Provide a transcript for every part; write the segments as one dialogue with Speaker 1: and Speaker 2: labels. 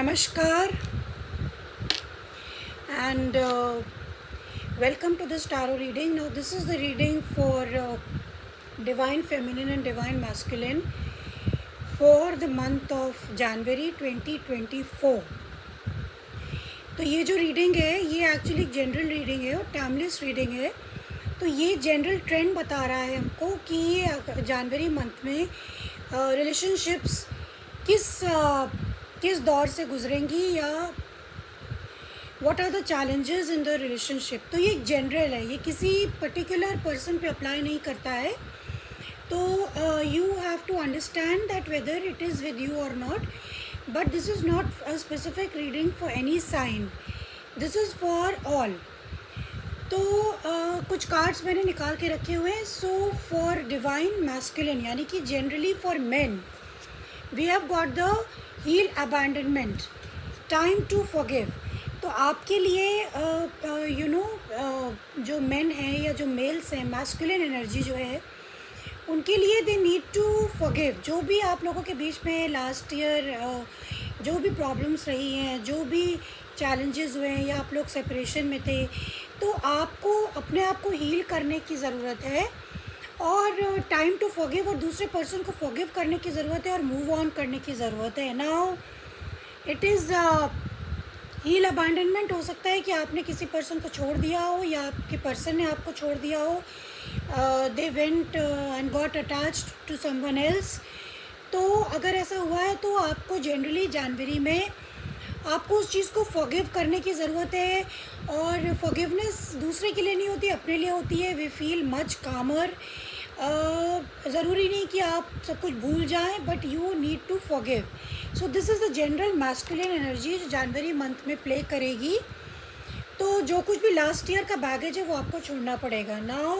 Speaker 1: Namaskar and welcome to this tarot reading. Now, this is the reading for Divine Feminine and Divine Masculine for the month of January 2024. तो ये जो reading है ये actually general reading है और timeless reading है. तो ये जनरल ट्रेंड बता रहा है हमको कि ये जनवरी मंथ में रिलेशनशिप्स किस दौर से गुजरेंगी या what are the challenges in the relationship. तो ये जनरल है, ये किसी पर्टिकुलर पर्सन पे अप्लाई नहीं करता है. तो you have to understand that whether it is with you और not, but this is not a specific reading for any sign, this is for all. तो कुछ कार्ड्स मैंने निकाल के रखे हुए हैं. सो फॉर डिवाइन मैस्कुलिन यानी कि generally for men we have got the heal abandonment, time to forgive. तो आपके लिए जो मेन हैं या जो मेल्स हैं, मैस्कुलिन एनर्जी जो है उनके लिए दे नीड टू फॉरगिव. जो भी आप लोगों के बीच में लास्ट ईयर जो भी प्रॉब्लम्स रही हैं, जो भी चैलेंजेस हुए हैं या आप लोग सेपरेशन में थे, तो आपको अपने आप को हील करने की ज़रूरत है और टाइम टू फॉरगिव और दूसरे पर्सन को फॉरगिव करने की ज़रूरत है और मूव ऑन करने की ज़रूरत है. Now it is heal abandonment. हो सकता है कि आपने किसी पर्सन को छोड़ दिया हो या आपके पर्सन ने आपको छोड़ दिया हो. They went and got attached to someone else. तो अगर ऐसा हुआ है तो आपको जनरली जनवरी में आपको उस चीज़ को फॉरगिव करने की ज़रूरत है. और फॉरगिवनेस दूसरे के लिए नहीं होती, अपने लिए होती है. वी फील मच कामर. ज़रूरी नहीं कि आप सब कुछ भूल जाएं, but you need to forgive. So this is the general masculine energy जो जनवरी मंथ में प्ले करेगी. तो जो कुछ भी लास्ट ईयर का बैगेज है वो आपको छोड़ना पड़ेगा. नाउ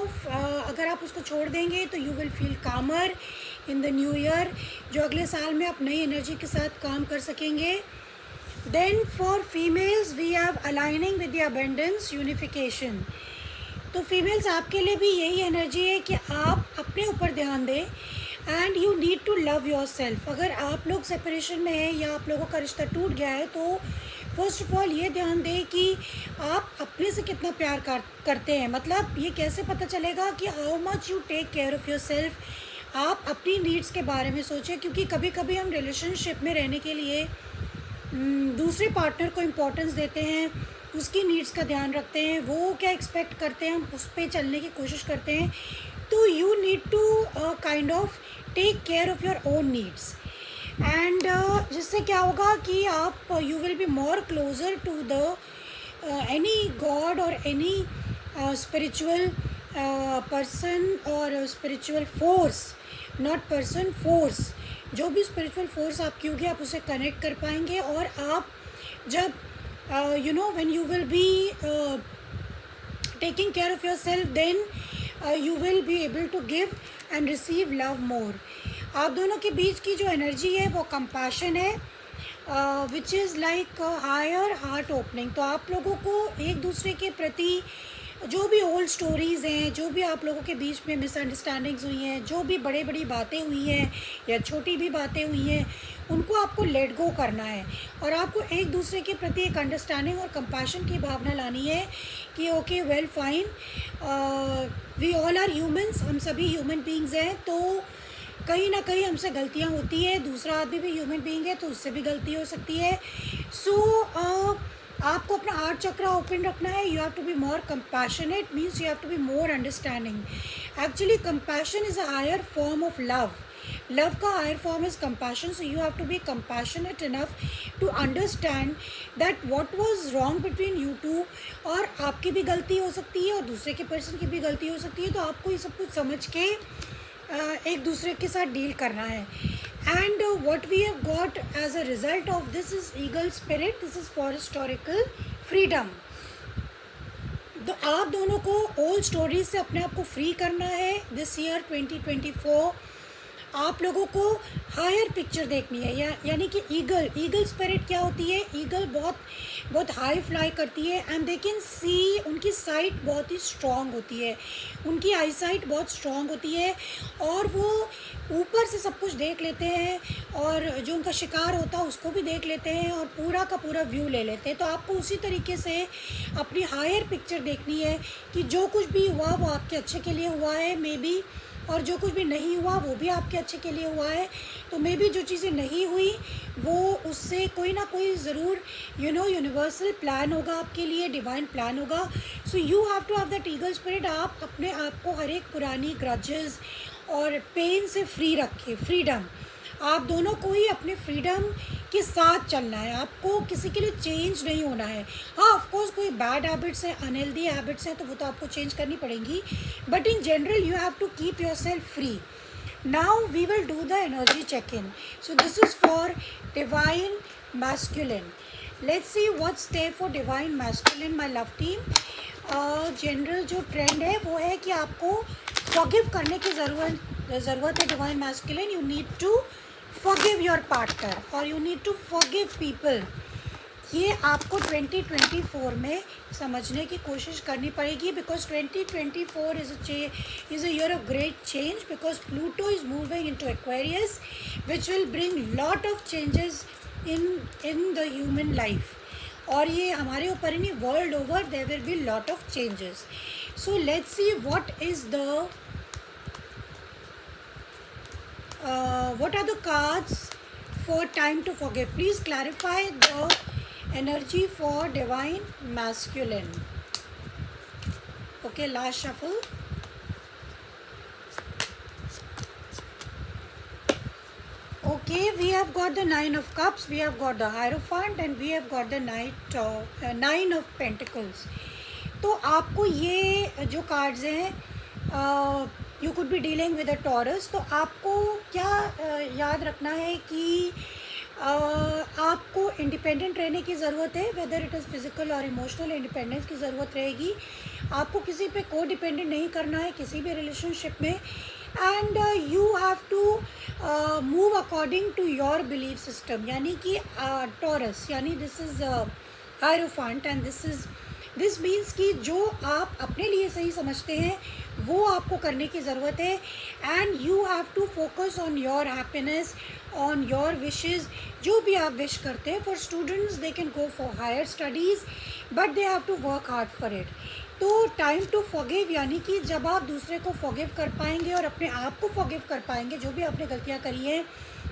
Speaker 1: अगर आप उसको छोड़ देंगे तो यू विल फील कामर इन द न्यू ईयर, जो अगले साल में आप नई एनर्जी के साथ काम कर सकेंगे. Then for females we have aligning with the abundance unification. तो फीमेल्स आपके लिए भी यही एनर्जी है कि आप अपने ऊपर ध्यान दें and you need to love yourself. अगर आप लोग सेपरेशन में हैं या आप लोगों का रिश्ता टूट गया है तो फर्स्ट ऑफ ऑल ये ध्यान दें कि आप अपने से कितना प्यार करते हैं. मतलब ये कैसे पता चलेगा कि how much you take care of yourself. आप अपनी नीड्स के बारे में सोचें, क्योंकि कभी कभी हम रिलेशनशिप में रहने के लिए दूसरे पार्टनर को इम्पोर्टेंस देते हैं, उसकी नीड्स का ध्यान रखते हैं, वो क्या एक्सपेक्ट करते हैं हम उस पर चलने की कोशिश करते हैं. तो you need to kind of take care of your own needs and जिससे क्या होगा कि आप you will be more closer to the any god और एनी स्पिरिचुअल पर्सन और spiritual force, not person, force. जो भी स्पिरिचुअल फोर्स आपकी होगी आप उसे कनेक्ट कर पाएंगे. और आप जब when you will be taking care of yourself, then you will be able to give and receive love more. आप दोनों के बीच की जो एनर्जी है वो कंपैशन है, which is like higher heart opening. तो आप लोगों को एक दूसरे के प्रति जो भी ओल्ड स्टोरीज़ हैं, जो भी आप लोगों के बीच में मिसअंडरस्टैंडिंग्स हुई हैं, जो भी बड़ी बड़ी बातें हुई हैं या छोटी भी बातें हुई हैं, उनको आपको लेट गो करना है और आपको एक दूसरे के प्रति एक अंडरस्टैंडिंग और कंपैशन की भावना लानी है कि okay well fine, we all are humans, हम सभी ह्यूमन बीइंग्स हैं. तो कहीं ना कहीं हमसे गलतियाँ होती है, दूसरा आदमी भी ह्यूमन बीइंग है तो उससे भी गलती हो सकती है. सो आपको अपना हार्ट चक्र ओपन रखना है. You have to be more compassionate, means you have to be more understanding. Actually compassion is a higher form of love. Love का higher form is compassion. So you have to be compassionate enough to understand that what was wrong between you two. और आपकी भी गलती हो सकती है और दूसरे के पर्सन की भी गलती हो सकती है. तो आपको ये सब कुछ समझ के एक दूसरे के साथ डील करना है. And what we have got as a result of this is eagle spirit. This is for historical freedom. तो आप दोनों को ओल्ड स्टोरीज से अपने आप को फ्री करना है दिस ईयर 2024. आप लोगों को हायर पिक्चर देखनी है, यानी कि ईगल स्पिरिट क्या होती है, ईगल बहुत बहुत हाई फ्लाई करती है एंड दे कैन सी, उनकी साइट बहुत ही स्ट्रॉन्ग होती है, उनकी आई साइट बहुत स्ट्रॉन्ग होती है और वो ऊपर से सब कुछ देख लेते हैं और जो उनका शिकार होता है उसको भी देख लेते हैं और पूरा का पूरा व्यू ले लेते हैं। तो आपको उसी तरीके से अपनी हायर पिक्चर देखनी है कि जो कुछ भी हुआ वो आपके अच्छे के लिए हुआ है मे बी, और जो कुछ भी नहीं हुआ वो भी आपके अच्छे के लिए हुआ है। तो मे बी जो चीज़ें नहीं हुई वो उससे कोई ना कोई ज़रूर यूनिवर्सल प्लान होगा आपके लिए, डिवाइन प्लान होगा। So you have to have that eagle spirit. आप अपने आप को हर एक पुरानी ग्रजेस और पेन से फ्री रखें, फ्रीडम। आप दोनों को ही अपने फ्रीडम के साथ चलना है, आपको किसी के लिए चेंज नहीं होना है। हाँ, ऑफ कोर्स कोई बैड हैबिट्स हैं, अनहेल्दी हैबिट्स हैं, तो वो तो आपको चेंज करनी पड़ेंगी, but in general you have to keep yourself free. Now we will do the energy check-in. So this is for divine masculine. Let's see what's there for divine masculine, my love team. General जो trend है वो है कि आपको forgive करने की ज़रूरत है। Divine masculine, you need to forgive your partner और you need to forgive people. ये आपको 2024 में समझने की कोशिश करनी पड़ेगी, because 2024 is a year of great change, because Pluto is moving into Aquarius, which will bring lot of changes in the human life. और ये हमारे ऊपर ही नहीं, world over there will be lot of changes. So let's see what are the cards for time to forgive. Please clarify the energy for divine masculine. Okay, last shuffle. Okay, we have got the Nine of Cups, we have got the Hierophant, and we have got the Nine of Pentacles. तो आपको ये जो cards हैं, you could be dealing with a Taurus, तो आपको क्या याद रखना है कि आपको इंडिपेंडेंट रहने की ज़रूरत है, वेदर इट इज़ फिज़िकल और इमोशनल इंडिपेंडेंस की ज़रूरत रहेगी। आपको किसी पे को डिपेंडेंट नहीं करना है किसी भी रिलेशनशिप में, and you have to move according to your belief system, यानी कि टॉरस, यानी this is hierophant and this means कि जो आप अपने लिए सही समझते हैं वो आपको करने की ज़रूरत है, and you have to focus on your happiness, on your wishes, जो भी आप विश करते हैं। For students they can go for higher studies, but they have to work hard for it. तो टाइम टू फॉरगिव, यानी कि जब आप दूसरे को फॉरगिव कर पाएंगे और अपने आप को फॉरगिव कर पाएंगे जो भी आपने गलतियाँ करी हैं,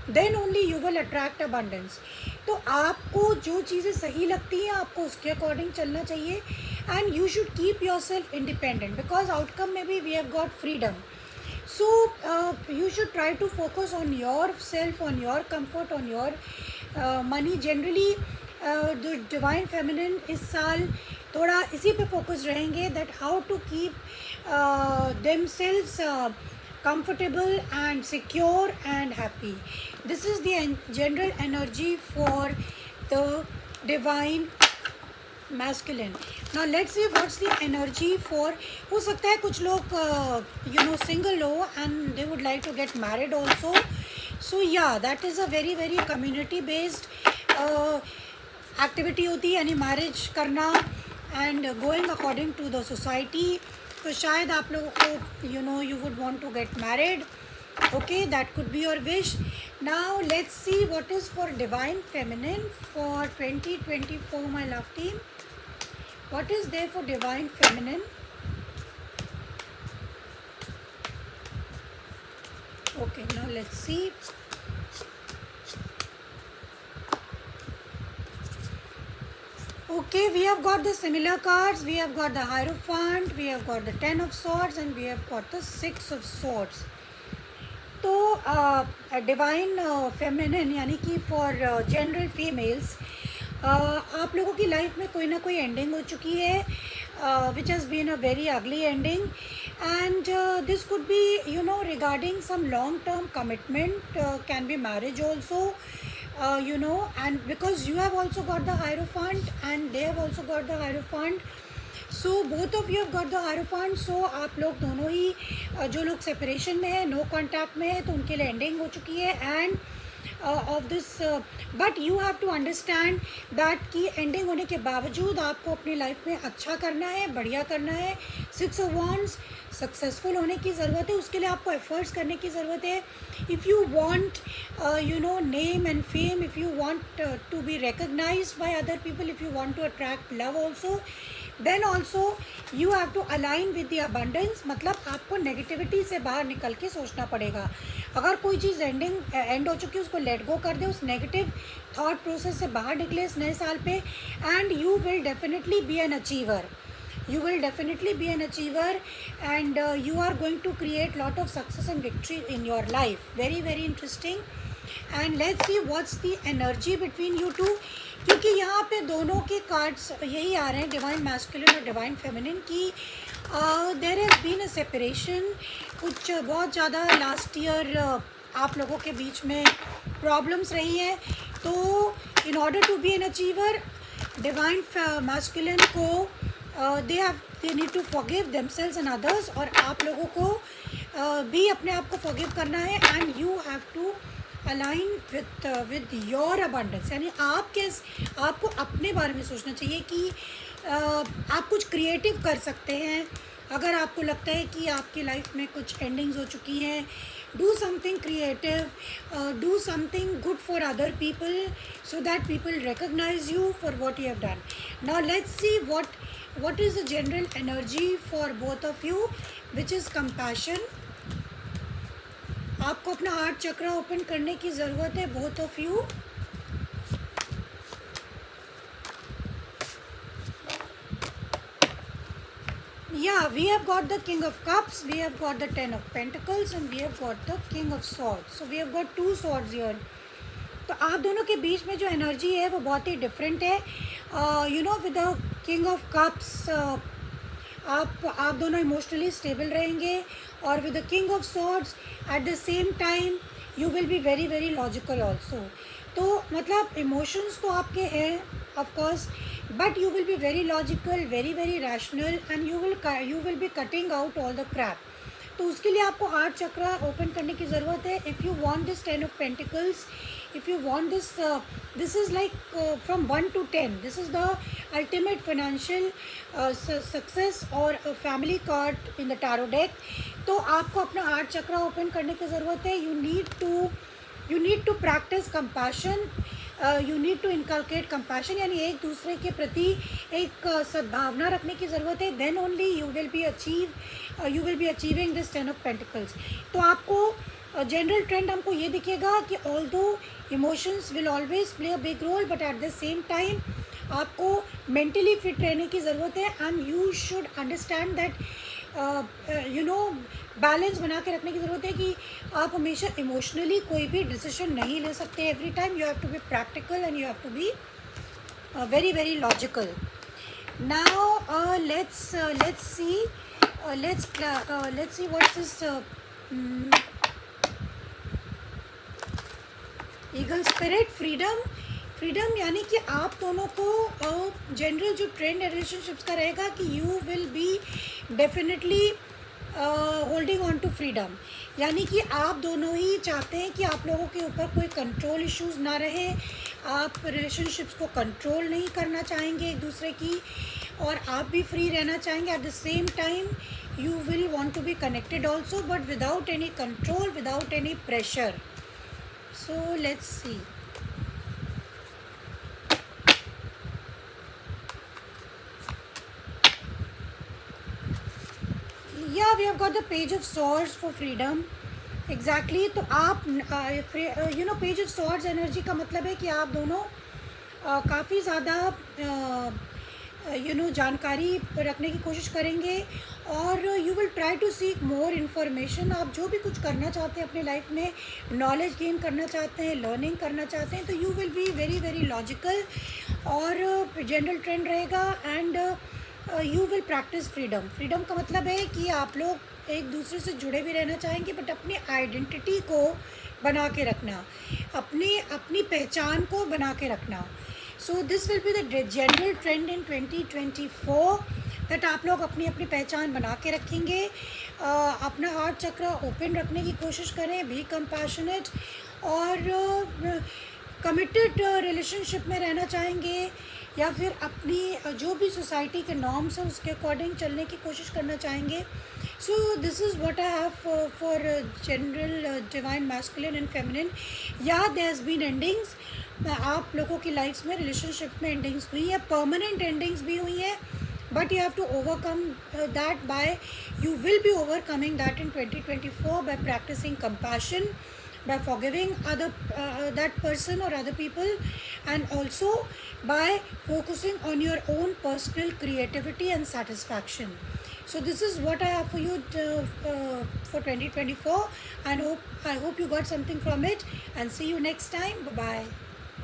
Speaker 1: then only you will attract abundance. तो आपको जो चीज़ें सही लगती हैं आपको उसके अकॉर्डिंग चलना चाहिए, and you should keep yourself independent, because outcome में भी we have got freedom. So you should try to focus on yourself, on your comfort, on your money. Generally the divine feminine इस साल थोड़ा इसी पे focus रहेंगे, that how to keep themselves comfortable and secure and happy. This is the general energy for the divine masculine. Now let's see what's the energy for, हो सकता है कुछ लोग single हो and they would like to get married also. So yeah, that is a very very community based activity होती है, यानी marriage करना and going according to the society. तो शायद आप लोगों को you would want to get married. Okay, that could be your wish. Now let's see what is for divine feminine for 2024, my love team. What is there for divine feminine? Okay, now let's see. Okay, we have got the similar cards. We have got the Hierophant, we have got the Ten of Swords, and we have got the Six of Swords. तो divine feminine यानी कि for general females, आप लोगों की life में कोई ना कोई एंडिंग हो चुकी है, which has been a very ugly ending, and this could be regarding some long term commitment, can be marriage also, and because you have also got the Hierophant and they have also got the Hierophant, so both of you have got the Hierophant. So आप लोग दोनों ही जो लोग separation में है, no contact में है, तो उनके लिए एंडिंग हो चुकी है. End of this, but you have to understand that कि एंडिंग होने के बावजूद आपको अपनी लाइफ में अच्छा करना है, बढ़िया करना है. 6 ऑफ वॉन्ड्स, सक्सेसफुल होने की ज़रूरत है, उसके लिए आपको एफर्ट्स करने की ज़रूरत है. If you want you know name and fame, if you want to be recognised by other people, if you want to attract love also, then also you have to align with the abundance. मतलब आपको negativity से बाहर निकल के सोचना पड़ेगा. अगर कोई चीज़ एंड हो चुकी है, उसको लेट गो कर दे, उस नेगेटिव थॉट प्रोसेस से बाहर निकले इस नए साल पे, and you will definitely be an achiever. You will definitely be an achiever, and you are going to create lot of success and victory in your life. Very very interesting. And let's see what's the energy between you two. क्योंकि यहाँ पे दोनों के cards यही आ रहे हैं, divine masculine और डिवाइन फेमिनिन की. There has been a separation. कुछ बहुत ज़्यादा लास्ट ईयर आप लोगों के बीच में प्रॉब्लम्स रही हैं. तो in order to be an achiever, divine masculine को they need to forgive themselves and others, और आप लोगों को भी अपने आप को forgive करना है. and you have to align with your abundance. यानी आपको अपने बारे में सोचना चाहिए कि आप कुछ क्रिएटिव कर सकते हैं. अगर आपको लगता है कि आपकी लाइफ में कुछ एंडिंग्स हो चुकी हैं, do something creative, do something good for other people, so that people recognize you for what you have done. Now let's see what is the general energy for both of you, which is compassion. आपको अपना heart चक्र open करने की ज़रूरत है, both of you. Yeah, we have got the King of Cups, we have got the 10 of Pentacles, and we have got the King of Swords. So we have got 2 swords here. तो आप दोनों के बीच में जो energy है वो बहुत ही डिफरेंट है. You know, with the king of cups आप दोनों इमोशनली स्टेबल रहेंगे, और with the king of swords at the same time you will be very very logical also. तो मतलब इमोशंस तो आपके हैं of course, but you will be very logical, very very rational, and you will be cutting out all the crap. तो उसके लिए आपको heart चक्र ओपन करने की ज़रूरत है. If you want this 10 of pentacles, if you want this is like from 1 to 10, this is the ultimate financial success or a family card in the tarot deck. तो आपको अपना हार्ट चक्र open करने की ज़रूरत है. you need to practice compassion, you need to inculcate compassion, यानी एक दूसरे के प्रति एक सद्भावना रखने की ज़रूरत है. then only you will be achieving this 10 of pentacles. तो आपको जनरल ट्रेंड हमको ये दिखेगा कि although emotions will always play a big role, but at the same time आपको मेंटली फिट रहने की ज़रूरत है. And you should understand that you know balance बना के रखने की ज़रूरत है कि आप हमेशा इमोशनली कोई भी डिसीजन नहीं ले सकते. Every time you have to be practical and you have to be very very logical. Now let's see what's this eagle spirit. Freedom यानी कि आप दोनों को जनरल जो ट्रेंड रिलेशनशिप्स का रहेगा कि you will be definitely holding on to freedom. यानी कि आप दोनों ही चाहते हैं कि आप लोगों के ऊपर कोई कंट्रोल इश्यूज़ ना रहे. आप रिलेशनशिप्स को कंट्रोल नहीं करना चाहेंगे एक दूसरे की, और आप भी फ्री रहना चाहेंगे. Eight the same time you will want to be connected also, but without any control, without any pressure. So let's see. Yeah, we have got the page of swords for freedom. Exactly. तो आप you know page of swords energy का मतलब है कि आप दोनों काफ़ी ज़्यादा यू नो जानकारी रखने की कोशिश करेंगे, और you will try to seek more information. आप जो भी कुछ करना चाहते हैं अपनी लाइफ में, नॉलेज गेन करना चाहते हैं, लर्निंग करना चाहते हैं, तो you will be very very logical, और जनरल ट्रेंड रहेगा. And you will practice freedom का मतलब है कि आप लोग एक दूसरे से जुड़े भी रहना चाहेंगे, बट अपनी आइडेंटिटी को बना के रखना, अपनी पहचान को बना के रखना. So this will be the general trend in 2024 that आप लोग अपनी अपनी पहचान बना के रखेंगे, अपना हार्ट चक्र ओपन रखने की कोशिश करें, बी कंपैशनेट, और कमिटेड रिलेशनशिप में रहना चाहेंगे या फिर अपनी जो भी सोसाइटी के नॉर्म्स हैं उसके अकॉर्डिंग चलने की कोशिश करना चाहेंगे. सो this is what I have for general divine masculine and feminine. या देयर हैज़ बीन एंडिंग्स, आप लोगों की लाइफ्स में रिलेशनशिप में एंडिंग्स हुई है, परमानेंट एंडिंग्स भी हुई है, but you have to overcome that you will be overcoming that in 2024 by practicing compassion, by forgiving that person or other people, and also by focusing on your own personal creativity and satisfaction. So this is what I have for you for 2024, and I hope you got something from it, and see you next time. Bye bye.